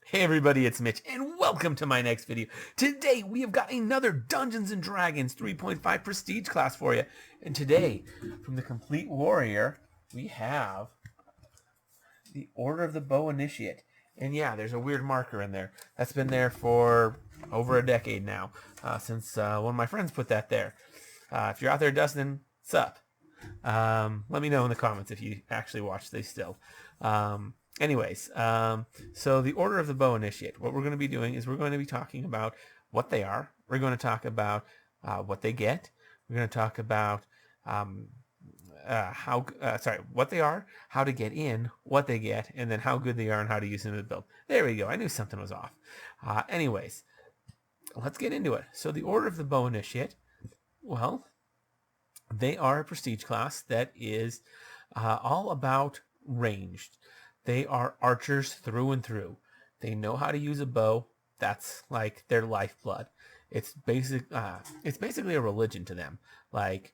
Hey everybody, it's Mitch, and welcome to my next video. Today, we have got another Dungeons & Dragons 3.5 Prestige class for you. And today, from the Complete Warrior, we have the Order of the Bow Initiate. And yeah, there's a weird marker in there. That's been there for over a decade now, since one of my friends put that there. If you're out there, Dustin, sup? Let me know in the comments if you actually watch these still. Anyways, so the Order of the Bow Initiate, what we're going to be doing is we're going to be talking about what they are. We're going to talk about what they get. We're going to talk about what they are, how to get in, what they get, and then how good they are and how to use them in the build. There we go. I knew something was off. Anyways, let's get into it. So the Order of the Bow Initiate, well, they are a prestige class that is all about ranged. They are archers through and through. They know how to use a bow. That's like their lifeblood. It's basically a religion to them. Like,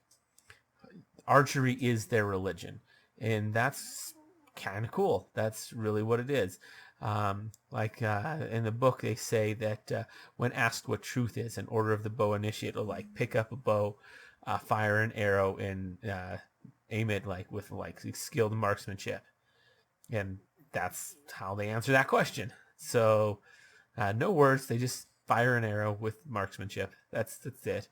archery is their religion, and that's kind of cool. That's really what it is. In the book, they say that when asked what truth is, an Order of the Bow Initiate will like pick up a bow, fire an arrow, and aim it with skilled marksmanship. And that's how they answer that question. So no words, they just fire an arrow with marksmanship. That's it.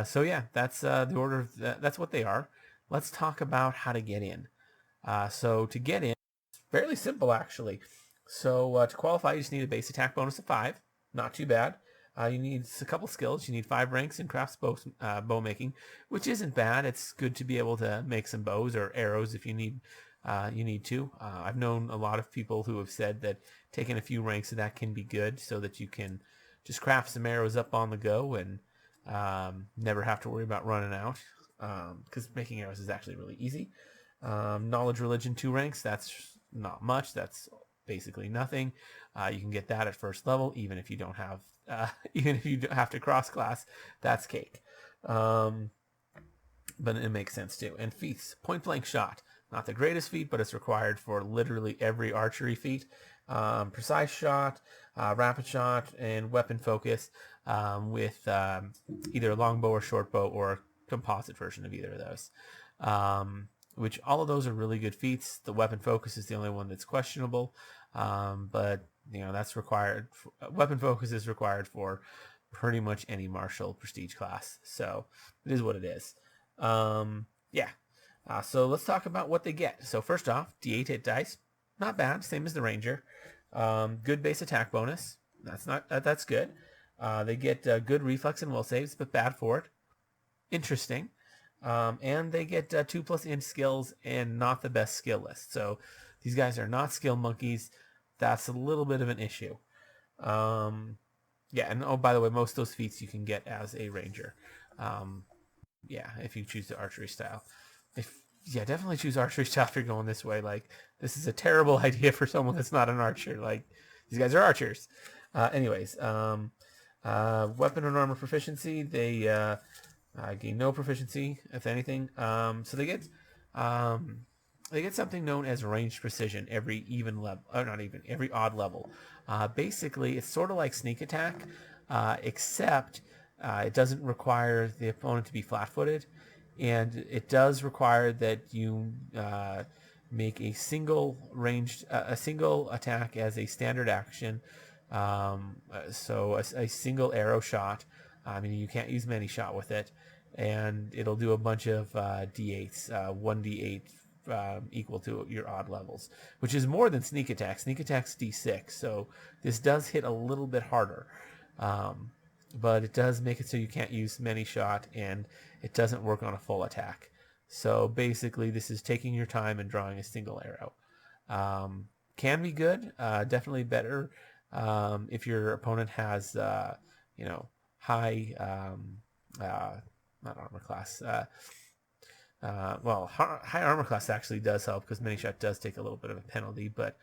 So yeah, that's the order of that's what they are. Let's talk about how to get in. So to get in, it's fairly simple actually. So to qualify, you just need a base attack bonus of 5. Not too bad. You need a couple skills. You need 5 ranks in crafts bow making, which isn't bad. It's good to be able to make some bows or arrows if you need to. I've known a lot of people who have said that taking a few ranks of that can be good, so that you can just craft some arrows up on the go and never have to worry about running out. Because making arrows is actually really easy. Knowledge religion 2 ranks. That's not much. That's basically nothing. You can get that at first level, even if you don't have, even if you have to cross class. That's cake. But it makes sense too. And feats, point blank shot. Not the greatest feat, but it's required for literally every archery feat. Precise shot, rapid shot, and weapon focus with either a longbow or short bow or a composite version of either of those. Which all of those are really good feats. The weapon focus is the only one that's questionable, but that's required. Weapon focus is required for pretty much any martial prestige class, so it is what it is. Yeah. So let's talk about what they get. So first off, D8 hit dice, not bad, same as the Ranger. Good base attack bonus. That's good. They get good reflex and will saves, but bad for it. Interesting. And they get 2+ int skills and not the best skill list. So these guys are not skill monkeys. That's a little bit of an issue. Yeah, and oh, by the way, most of those feats you can get as a Ranger. Yeah, if you choose the archery style. Definitely choose archery style if you're going this way. Like, this is a terrible idea for someone that's not an archer. Like, these guys are archers. Anyways, weapon and armor proficiency, they gain no proficiency, if anything. So they get something known as ranged precision every even level, or not even, every odd level. Basically, it's sort of like sneak attack, except it doesn't require the opponent to be flat-footed, and it does require that you make a single attack as a standard action. So a single arrow shot. I mean, you can't use many shot with it, and it'll do a bunch of d8s, 1d8 equal to your odd levels, which is more than sneak attack. Sneak attack's d6, so this does hit a little bit harder. But it does make it so you can't use many shot, and it doesn't work on a full attack. So basically, this is taking your time and drawing a single arrow. Can be good, definitely better if your opponent has, high, not armor class. High armor class actually does help, because many shot does take a little bit of a penalty, but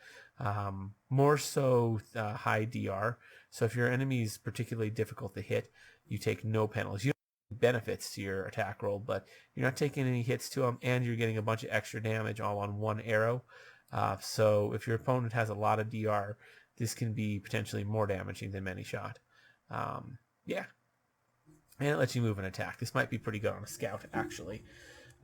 more so high DR. So if your enemy is particularly difficult to hit, you take no penalties. You don't get benefits to your attack roll, but you're not taking any hits to them, and you're getting a bunch of extra damage all on one arrow. So if your opponent has a lot of DR, this can be potentially more damaging than many shot. Yeah. And it lets you move and attack. This might be pretty good on a scout, actually.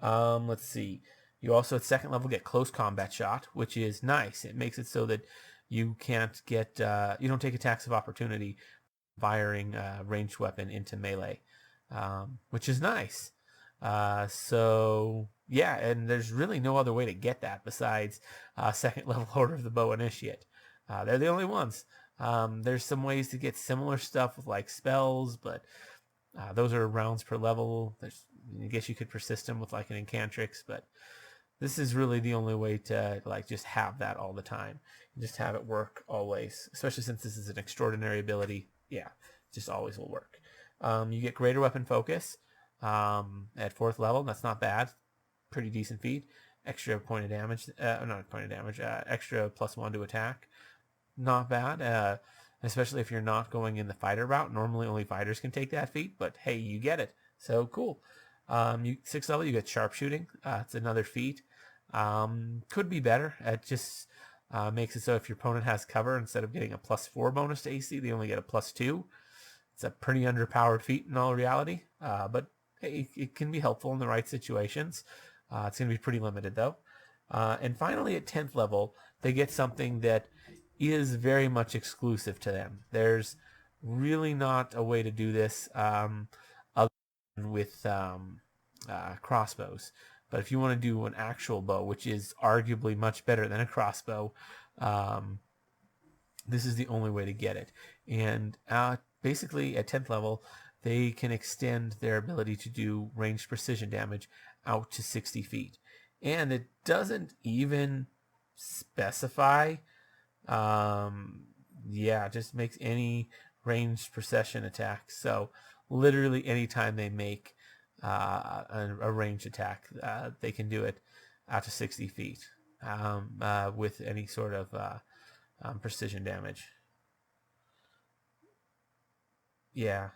Let's see. You also at second level get close combat shot, which is nice. It makes it so that you can't get, you don't take attacks of opportunity firing a ranged weapon into melee, which is nice. So yeah, and there's really no other way to get that besides second level Order of the Bow Initiate. They're the only ones. There's some ways to get similar stuff with like spells, but those are rounds per level. I guess you could persist them with like an incantrix, but this is really the only way to like just have that all the time. Just have it work always, especially since this is an extraordinary ability. Yeah, just always will work. You get greater weapon focus at 4th level. That's not bad. Pretty decent feat. Extra point of damage. Not point of damage. Extra +1 to attack. Not bad. Especially if you're not going in the fighter route. Normally only fighters can take that feat, but hey, you get it. So cool. 6th level, you get sharpshooting. It's another feat. Could be better. It just makes it so if your opponent has cover, instead of getting a +4 bonus to AC, they only get a +2. It's a pretty underpowered feat in all reality, but hey, it can be helpful in the right situations. It's going to be pretty limited though. And finally, at 10th level, they get something that is very much exclusive to them. There's really not a way to do this other than with crossbows. But if you want to do an actual bow, which is arguably much better than a crossbow, this is the only way to get it. And basically, at 10th level, they can extend their ability to do ranged precision damage out to 60 feet. And it doesn't even specify, it just makes any ranged precision attack. So literally anytime they make a ranged attack, they can do it out to 60 feet with any sort of precision damage. Yeah.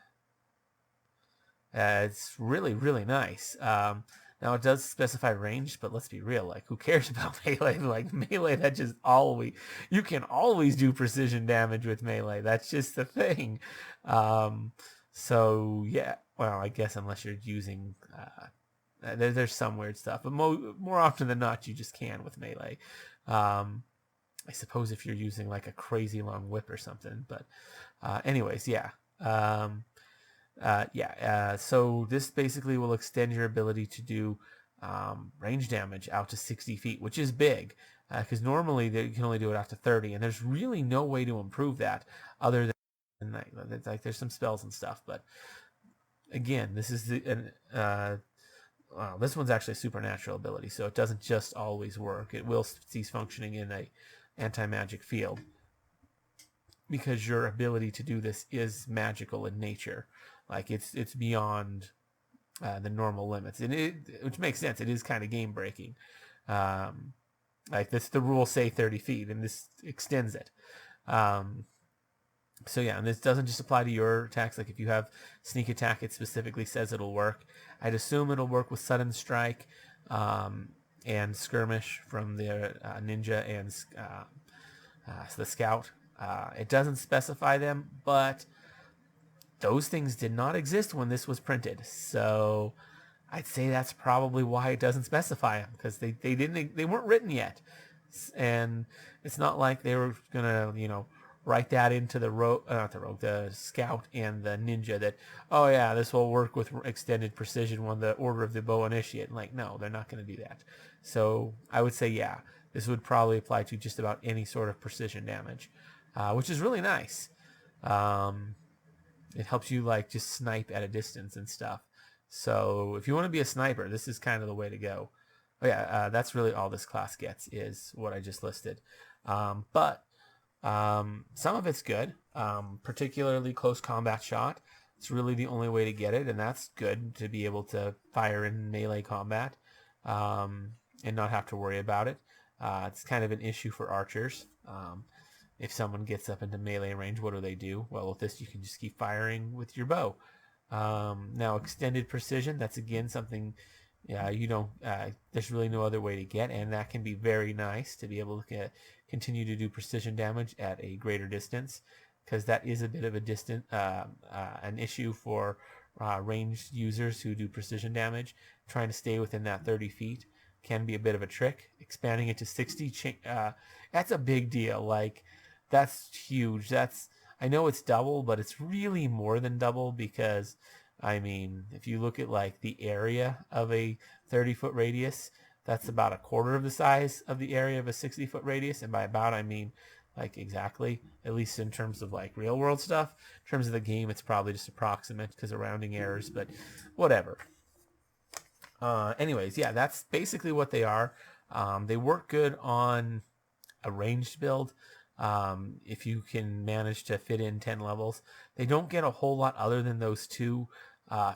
It's really, really nice. Now it does specify range, but let's be real, like who cares about melee? Like melee, that just always, you can always do precision damage with melee. That's just the thing. So yeah, well, I guess unless you're using, there's some weird stuff, but more often than not, you just can with melee. I suppose if you're using like a crazy long whip or something, but anyways, yeah. So this basically will extend your ability to do range damage out to 60 feet, which is big, because normally you can only do it out to 30, and there's really no way to improve that other than like there's some spells and stuff. But again, this is this one's actually a supernatural ability, so it doesn't just always work. It will cease functioning in a anti-magic field, because your ability to do this is magical in nature. Like it's beyond the normal limits, and which makes sense. It is kind of game breaking. Like this, the rules say 30 feet, and this extends it. So yeah, and this doesn't just apply to your attacks. Like if you have sneak attack, it specifically says it'll work. I'd assume it'll work with sudden strike and skirmish from the ninja and the scout. It doesn't specify them, but those things did not exist when this was printed. So I'd say that's probably why it doesn't specify them, because they weren't written yet. And it's not like they were gonna, write that into the scout and the ninja that, oh yeah, this will work with extended precision when the Order of the Bow Initiate. Like, no, they're not going to do that. So I would say, yeah, this would probably apply to just about any sort of precision damage, which is really nice. It helps you like just snipe at a distance and stuff. So if you want to be a sniper, this is kind of the way to go. Oh yeah, that's really all this class gets, is what I just listed. But some of it's good, particularly close combat shot. It's really the only way to get it, and that's good to be able to fire in melee combat and not have to worry about it. It's kind of an issue for archers. If someone gets up into melee range, what do? Well, with this, you can just keep firing with your bow. Now, extended precision, that's again something Yeah, you don't. There's really no other way to get, and that can be very nice to be able to continue to do precision damage at a greater distance, because that is a bit of a an issue for ranged users who do precision damage. Trying to stay within that 30 feet can be a bit of a trick. Expanding it to 60, that's a big deal. Like, that's huge. I know it's double, but it's really more than double because I mean, if you look at like the area of a 30-foot radius, that's about a quarter of the size of the area of a 60-foot radius. And by about, I mean like exactly, at least in terms of like real world stuff. In terms of the game, it's probably just approximate because of rounding errors, but whatever. Anyways, yeah, that's basically what they are. They work good on a ranged build. If you can manage to fit in 10 levels, they don't get a whole lot other than those two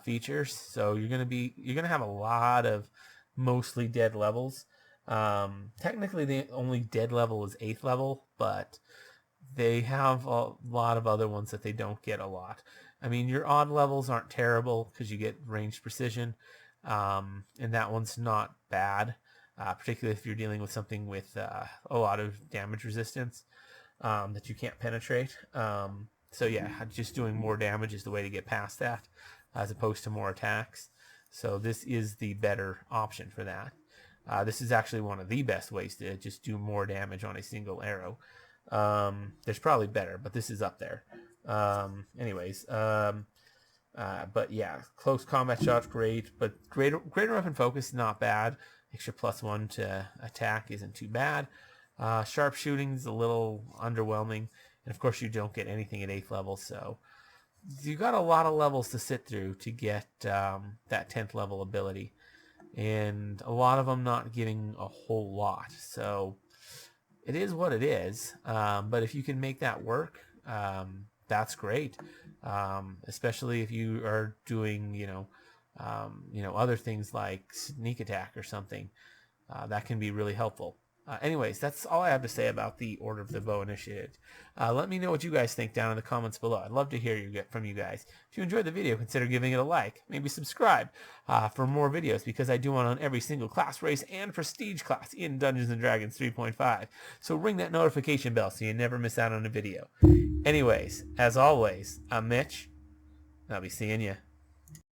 features. So you're gonna have a lot of mostly dead levels. Technically, the only dead level is 8th level, but they have a lot of other ones that they don't get a lot. I mean, your odd levels aren't terrible because you get ranged precision, and that one's not bad, particularly if you're dealing with something with a lot of damage resistance that you can't penetrate. So yeah, just doing more damage is the way to get past that, as opposed to more attacks. So this is the better option for that. This is actually one of the best ways to just do more damage on a single arrow. There's probably better, but this is up there. Anyways, but yeah, close combat shots great, but greater weapon focus not bad. Extra +1 to attack isn't too bad. Sharpshooting's a little underwhelming, and of course you don't get anything at 8th level, so you got a lot of levels to sit through to get that 10th level ability, and a lot of them not giving a whole lot. So it is what it is. But if you can make that work, that's great. Especially if you are doing, other things like sneak attack or something. That can be really helpful. Anyways, that's all I have to say about the Order of the Bow Initiative. Let me know what you guys think down in the comments below. I'd love to hear from you guys. If you enjoyed the video, consider giving it a like. Maybe subscribe for more videos, because I do one on every single class, race, and prestige class in Dungeons & Dragons 3.5. So ring that notification bell so you never miss out on a video. Anyways, as always, I'm Mitch. I'll be seeing you